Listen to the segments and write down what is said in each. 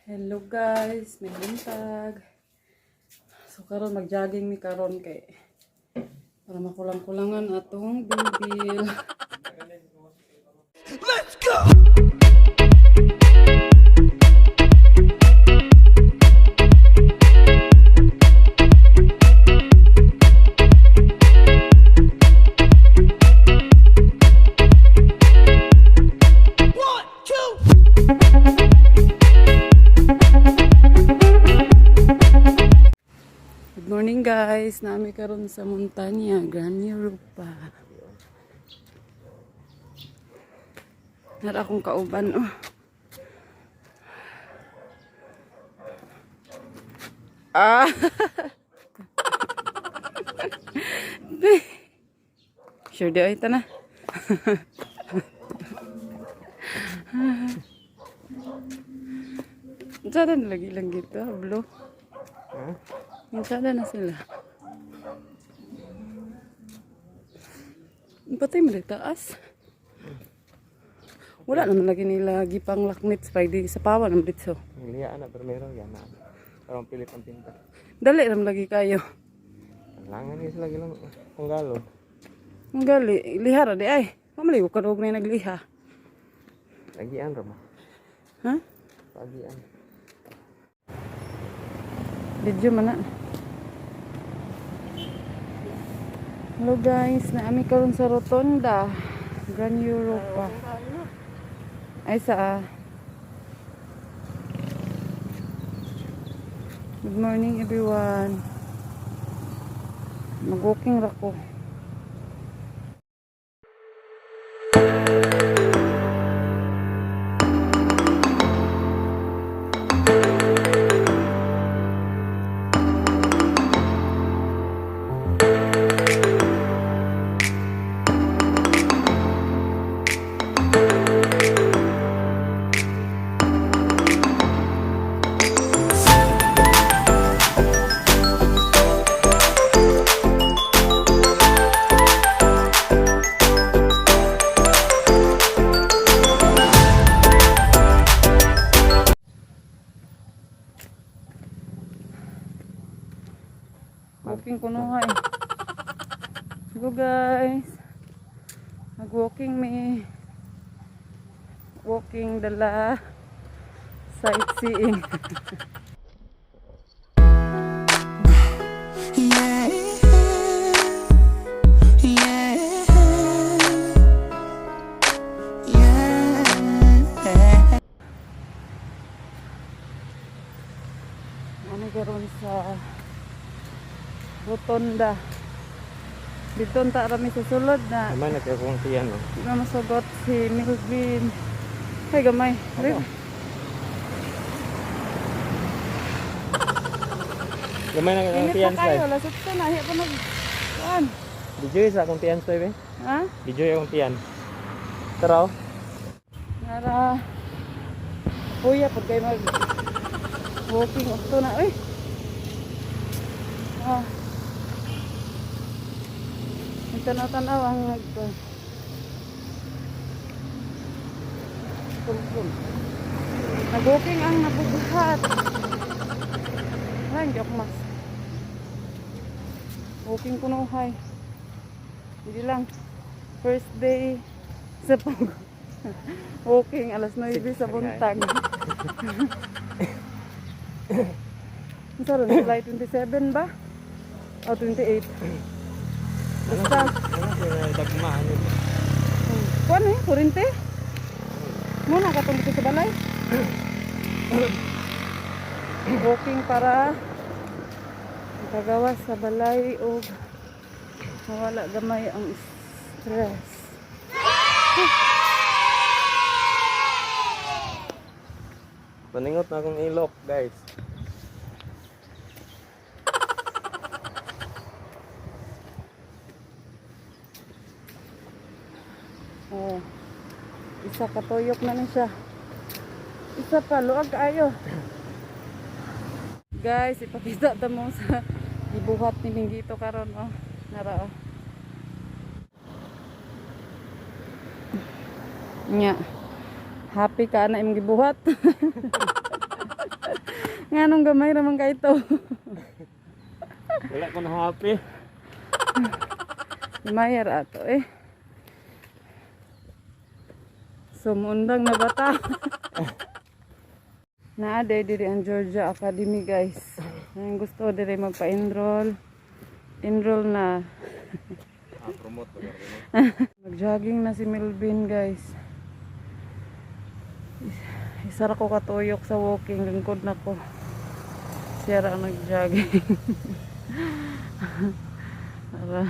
Hello guys, may buntag. So karon mag-jogging mi karon kay para makulang-kulangan atong bilbil. Let's go! One, two. Good morning guys, nami karon sa montanya, Gran Europa. Nara akong kauban oh. Ah. Sure di ay na. Diyan lagi lang gitu, bro. Minsan na sila. Patay mo taas. Wala naman lagi nila gipang laknit sa sa pawan ng blitzo. Liya na primero yan na. Parang pilit ang tinta. Dali naman lagi kayo. Langan niya sila gilang panggalon. Ang gali, lihara di ay. Mamaliw ka na yung nagliha. Lagian ra mo. Ha? Lagian. Video man na. Hello guys, naami karon sa Rotonda, Gran Europa. Ay saa. Good morning everyone. Mag-walking ra ko. Walking ko na nga eh. Go guys. Mag-walking me. Walking dala. Sightseeing. Yeah. Yeah. Yeah. Ano garon sa Rotonda. Dito ta rami sa sulod na. Naman nagkakong tiyan no. Di na masagot si Milvin. Ay gamay. Rin. Gamay na Init kang tiyan pa kayo. sa. Lasot ka na. Hiya pa mag... Saan? Dijoy sa akong tiyan sa be. Ha? Dijoy akong tiyan. Tara. Nara. Kuya, pag kayo mag... Walking up to na. Uy. Ah. May tanaw-tanaw ang nagto. Nag-walking ang nabubuhat. Ay, joke mas. Walking ko no, hay. Hindi lang. First day sa pag walking, alas 9 sa buntag. Ang sarap, July 27 ba? O 28? Basta. Ano sila dagmaan yun. Kuan eh, kurente? Muna katong dito sa balay. Walking para makagawas sa balay o mawala gamay ang stress. Paningot na akong ilok guys. Oh. Isa katuyok na na siya. Isa pa, luag kaayo. Guys, ipakita ta mo sa ibuhat ni Minggito karon oh. Nara oh. Nya. Happy ka na imong gibuhat. Anong gamay naman ka ito? Wala ko na happy. Mayar ato eh. Sumundang na bata. Naaday diri ang Georgia Academy guys. Ang gusto diri magpa-enroll. Enroll na. Promote ko. Mag-jogging na si Melvin guys. Isa ra ko katuyok sa walking, lingkod na ko. Siya ra ang nag-jogging. Para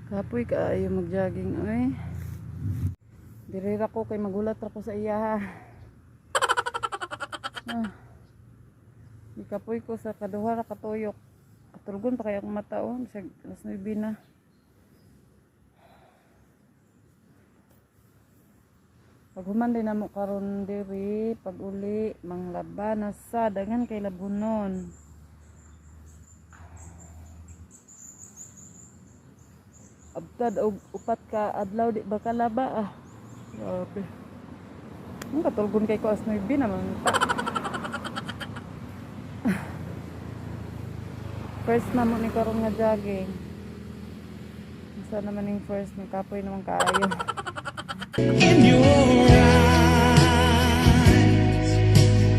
kapoy kaayo mag-jogging oy. Diri ra ko kay magulat ra ko sa iya ha. Ikapoy ko sa kaduha ra katuyok. Katulgon pa kaya akong mataon sa alas 9 na. Pag human din namo karon diri, pag uli manglaba na sa dagan kay labunon. Abtad og upat ka adlaw di ba kalaba ah. Grabe. Ang katulgon kay ko alas 9 naman ta. First na mo ni karon nga jogging. Isa naman yung first ni kapoy naman kaayo. In your eyes,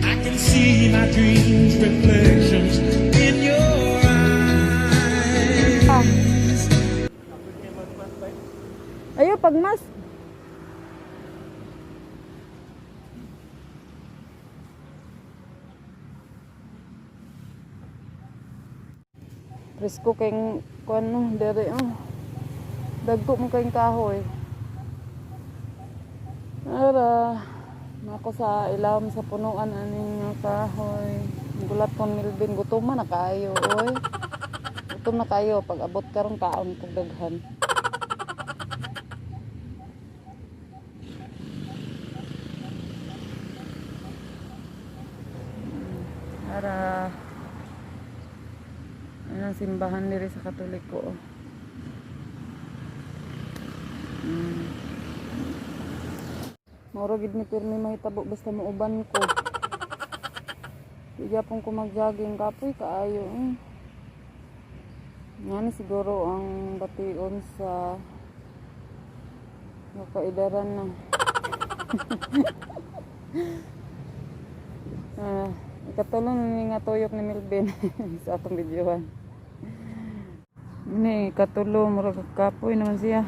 I can see my dreams reflections in your eyes. Ayo pagmas. Presko kayong kuano dere oh. Dagko mo kayong kahoy. Ara, nako sa ilawom sa punuan aning kahoy. Gulat kon Melvin gutom man na kayo oy. Gutom na kayo pag abot karon kaon kog daghan. Ara. Ang simbahan diri sa Katoliko. Mauro gid ni pirmi mahitabo basta muuban ko. Iya pong ko mag-jogging kapoy kaayo. Yan siguro ang bation sa kaidaran na. Ikatulong ni nga tuyok ni Melvin sa atong videohan. Ini katulong murag kapoy naman siya.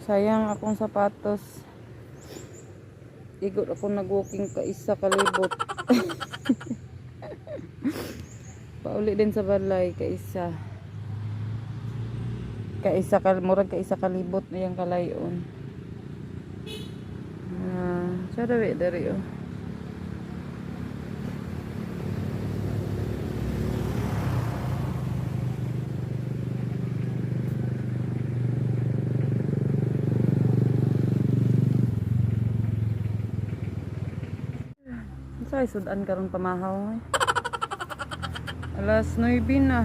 Sayang akong sapatos. Igot ako nag-walking ka isa kalibot. Pauli din sa balay ka isa. Murag ka isa kalibot na yung kalayon. Sarawi dari oh. Say sudan karon pamahaw. Alas 9 na.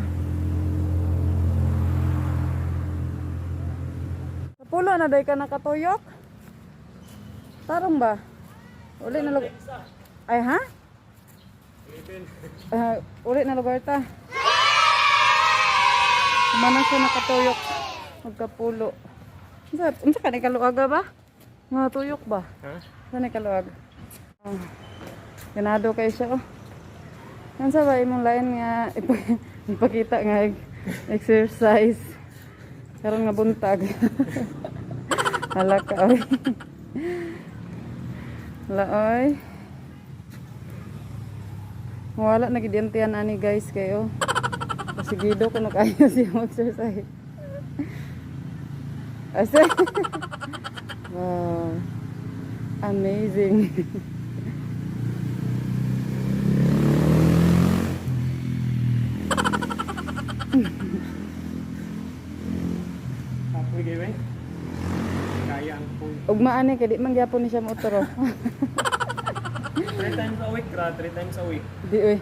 Kapulo na day ka nakatuyok? Tarong ba? Uli na lugar. Ay ha? Uli na lugar ta. Kumana siya nakatuyok. Magkapulo. Unsa ka ni kaluaga ba? Nga tuyok ba? Ha? Saan ni kaluaga? Ganado kayo siya oh. Yan sa ba imong lain nga ipakita nga exercise. Karon nga buntag. Hala ka oy. Laoy. Wala na gid yantian ani guys kayo. Pasigido ko na kayo siya exercise. Asa? Wow. Amazing. Kapoy gawin. Yangpul. Ugmaan ni kay di man gyapon ni siya motor. 3 times a week ra, 3 times a week. Di uy.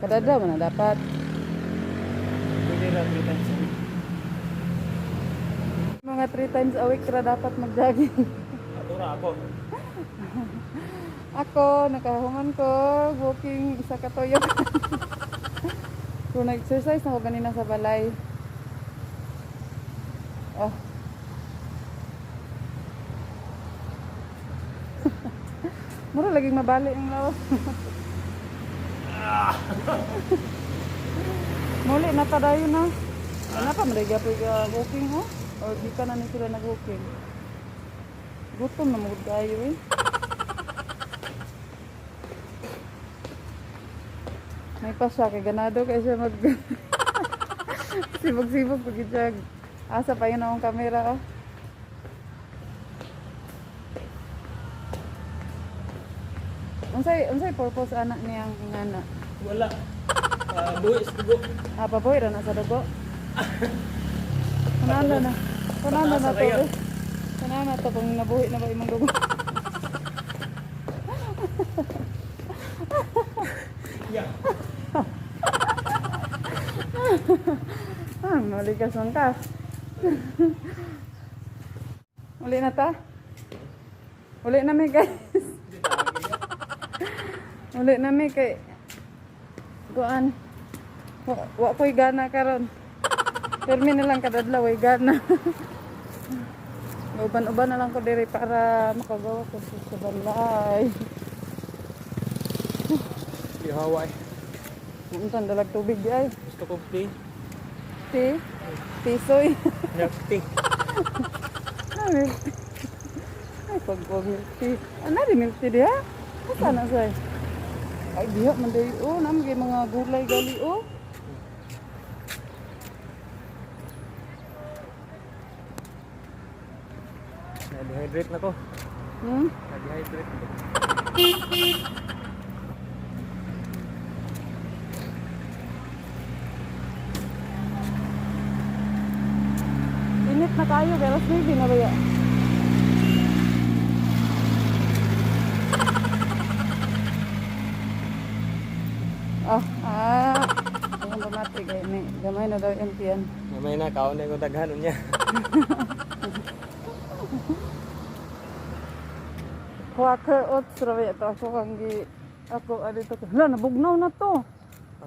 Kadada man na dapat. Pwede ra 3 times a week. Mga 3 times a week ra dapat mag-jogging. Atura ako. Ako, nakahuman ko, walking isa ka toyo. Kung nag-exercise na ako ganina sa balay. Oh. Mura laging mabali ang lawas. Muli na tadayo na. Ano pa, marigya po yung walking ho? O di ka na ni sila nag-walking? Gutom na magod kayo eh. May pa siya, kay ganado kaya siya mag... sibog-sibog pag-jog. Asa pa yun akong kamera oh. Unsay purpose anak niyang ingana? Wala. Buhi sa dugo. Paboy ra na sa dugo. Kunanda na. Kunanda na to. Eh. Kunanda to kung nabuhi na ba imong dugo. Yeah. Muli ka sangkas. Uli na ta? Uli na mi guys. Uli na mi kay kuan. Wa ko'y gana karon. Permi na lang kadadlaw way gana. Uban-uban na lang ko diri para makagawa ko sa balay. Di Hawaii. Untan dalag tubig di ay. Gusto ko tea. Tea. Tisoy. Milk tea. Ay, pag milk tea. Ano rin milk tea diha? Asa na say? Ay, diha man day. Oh, namagay mga gulay gali oh. Na-dehydrate na ko. Hmm? Na-dehydrate na. Init na kayo, pero sige na ba ya? Ayun ba mati kay may gamay na daw yung tiyan. Mamay na, kaon na yung daghanon niya. Quaker oats raw ito. Ako dito ko. Hala, nabugnaw na to.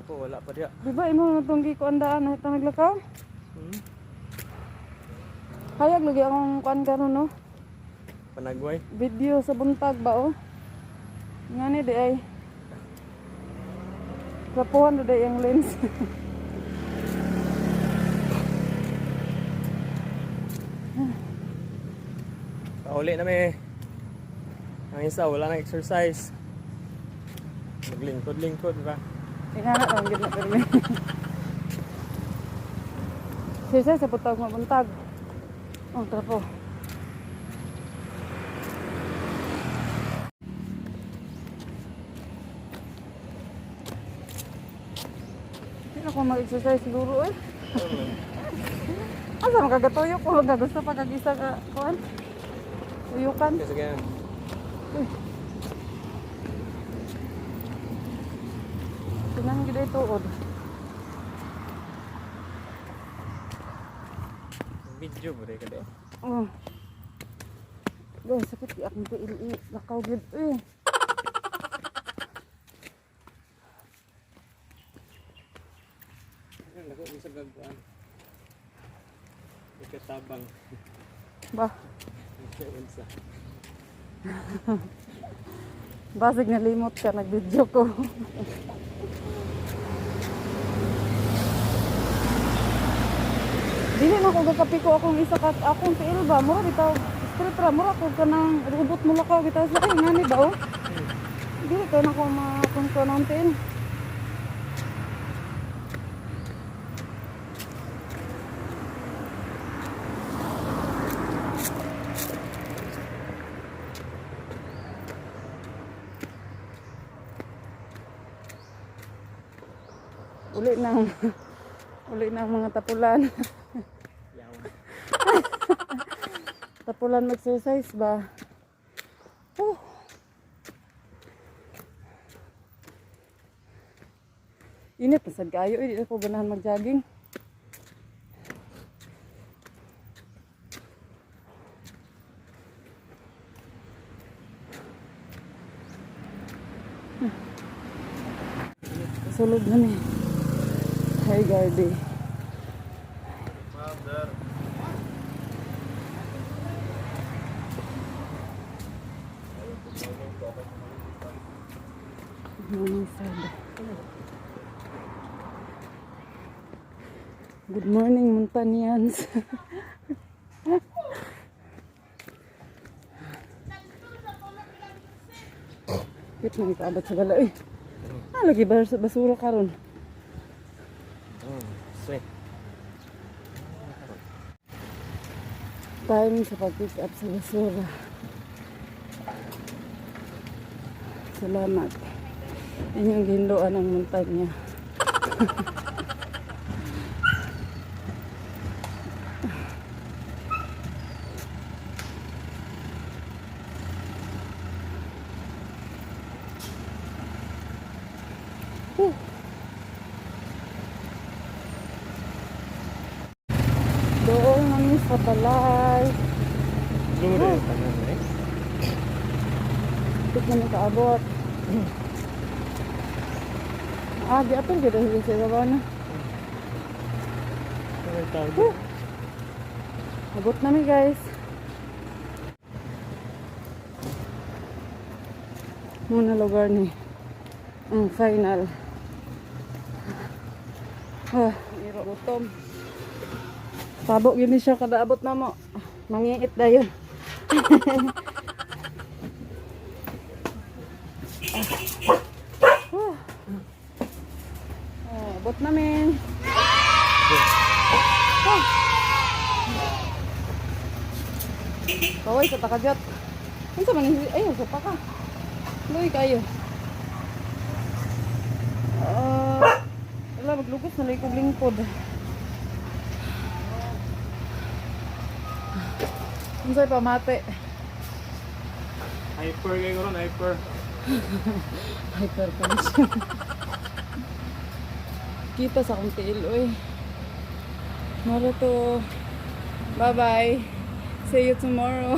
Ako wala pa diya. Di ba imo na itong gikuandaan na itong naglakaw? Hayag lagi akong kuan karon no. Panagway. Video sa buntag ba oh. Ngani di ay. Kapuhan na day ang lens. Pauli na may. Ang isa wala nang exercise. Maglingkod-lingkod ba? Ingana lang gid na permi. Sisa sa butag mabuntag. Oh, trapo. Hindi ako mag-exercise siguro eh. Asa makagatuyo ko lang gusto pa kagisa ka kuan. Uyukan. Kasi kaya. Tingnan gid ay tuod. Video ba rin ka din? Oh. Guys, sakit di akong tiil lakaw gid eh. Ako isa gagawin. Ikatabang. Ba, Isa. basig na limot ka nag-video ko. Dili na ko gakapiko akong isa ka akong tiil ba mo bitaw strip ra mo ko kanang robot mo lakaw bitaw sa kay ngani ba oh. Dili ka na ko makon tiil. Uli ng mga tapulan. pulan mag-exercise ba? Oh. Init na sad kayo, hindi ako ganahan mag-jogging. Sulod na ni. Hi, Gardy. Morning, sir. Good morning, Montanians. Kit na ikaabot sa bala. Eh, lagi ba sa basura karon? Sweet. Time sa pag-pick up sa basura. Salamat. Inyong ginloan ang montanya. Doon kami sa balay. Lure yung tanan eh. Ito na nakaabot. Di apel kita sila sa baba na. Ano yung tawag dito? Abot namin guys. Muna lugar ni. Ang final. Iro gutom. Pabok yun siya kada abot na mo. Mangiit na yun. Abot namin. Kaway sa takajot. Ano sa manin? Ayaw, sa pa ka. Luy kayo. Wala, maglugos na lang kong lingkod. Ano sa'yo pamate? Hyper kayo ko ron, hyper. Hypertension. Kita sa akong tiil, oy. Mara to. Bye-bye. See you tomorrow.